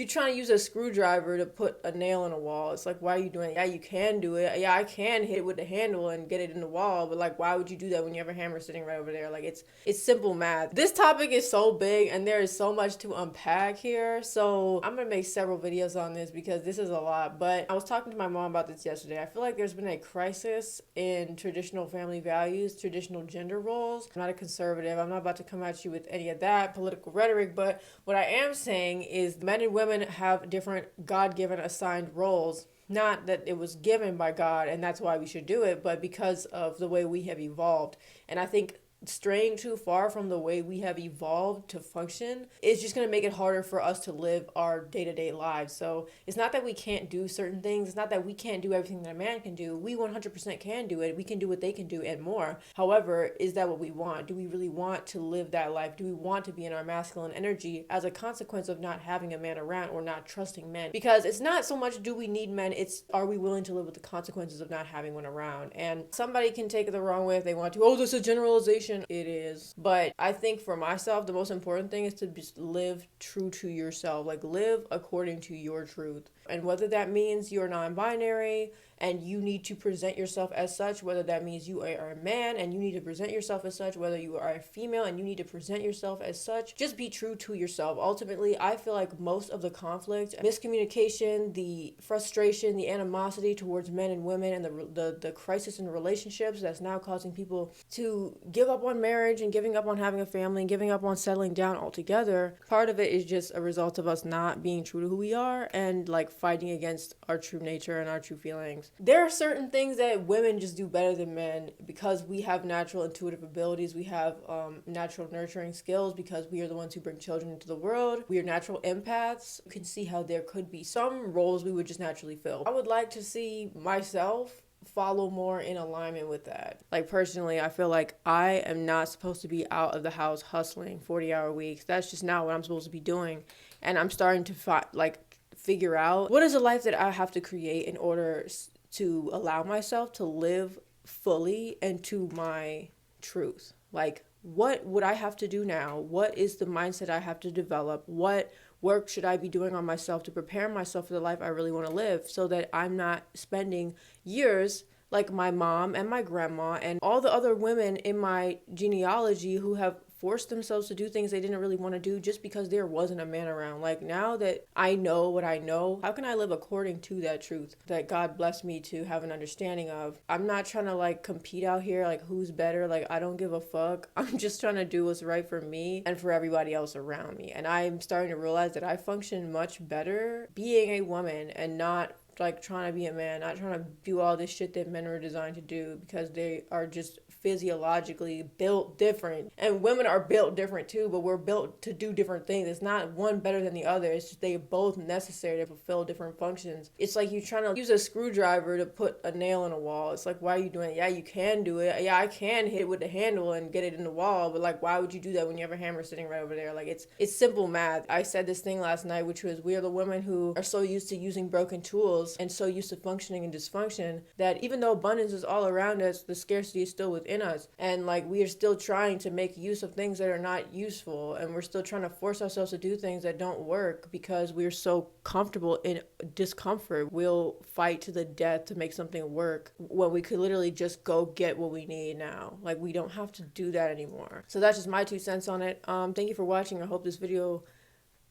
You're trying to use a screwdriver to put a nail in a wall. It's like, why are you doing it? Yeah, you can do it. Yeah, I can hit it with the handle and get it in the wall, but like, why would you do that when you have a hammer sitting right over there? Like, it's simple math. This topic is so big and there is so much to unpack here. So I'm gonna make several videos on this because this is a lot. But I was talking to my mom about this yesterday. I feel like there's been a crisis in traditional family values, traditional gender roles. I'm not a conservative. I'm not about to come at you with any of that political rhetoric, but what I am saying is men and women have different God-given assigned roles. Not that it was given by God and that's why we should do it, but because of the way we have evolved. And I think straying too far from the way we have evolved to function is just going to make it harder for us to live our day-to-day lives. So it's not that we can't do certain things. It's not that we can't do everything that a man can do. We 100% can do it. We can do what they can do and more. However, is that what we want? Do we really want to live that life? Do we want to be in our masculine energy as a consequence of not having a man around or not trusting men? Because it's not so much do we need men, it's are we willing to live with the consequences of not having one around? And somebody can take it the wrong way if they want to. Oh, this is a generalization. It is. But I think for myself, the most important thing is to just live true to yourself. Like, live according to your truth. And whether that means you're non-binary and you need to present yourself as such, whether that means you are a man and you need to present yourself as such, whether you are a female and you need to present yourself as such, just be true to yourself. Ultimately, I feel like most of the conflict, miscommunication, the frustration, the animosity towards men and women, and the crisis in relationships that's now causing people to give up on marriage and giving up on having a family and giving up on settling down altogether, part of it is just a result of us not being true to who we are and like fighting against our true nature and our true feelings. There are certain things that women just do better than men because we have natural intuitive abilities. We have natural nurturing skills because we are the ones who bring children into the world. We are natural empaths. You can see how there could be some roles we would just naturally fill. I would like to see myself follow more in alignment with that. Like, personally, I feel like I am not supposed to be out of the house hustling 40-hour weeks. That's just not what I'm supposed to be doing. And I'm starting to figure out what is a life that I have to create in order to allow myself to live fully and to my truth. Like, what would I have to do now? What is the mindset I have to develop? What work should I be doing on myself to prepare myself for the life I really want to live so that I'm not spending years like my mom and my grandma and all the other women in my genealogy who have forced themselves to do things they didn't really want to do just because there wasn't a man around. Like, now that I know what I know, how can I live according to that truth that God blessed me to have an understanding of? I'm not trying to like compete out here, like who's better. Like, I don't give a fuck. I'm just trying to do what's right for me and for everybody else around me. And I'm starting to realize that I function much better being a woman and not like trying to be a man, not trying to do all this shit that men are designed to do because they are just physiologically built different. And women are built different too, but we're built to do different things. It's not one better than the other. It's just they're both necessary to fulfill different functions. It's like you trying to use a screwdriver to put a nail in a wall. It's like, why are you doing it? Yeah, you can do it. Yeah, I can hit it with the handle and get it in the wall, but like, why would you do that when you have a hammer sitting right over there? Like, it's simple math. I said this thing last night, which was, we are the women who are so used to using broken tools and so used to functioning in dysfunction that even though abundance is all around us, the scarcity is still within us. And like, we are still trying to make use of things that are not useful, and we're still trying to force ourselves to do things that don't work because we're so comfortable in discomfort. We'll fight to the death to make something work when we could literally just go get what we need now. Like, we don't have to do that anymore. So that's just my 2 cents on it. Thank you for watching. I hope this video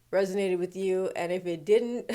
resonated with you, and if it didn't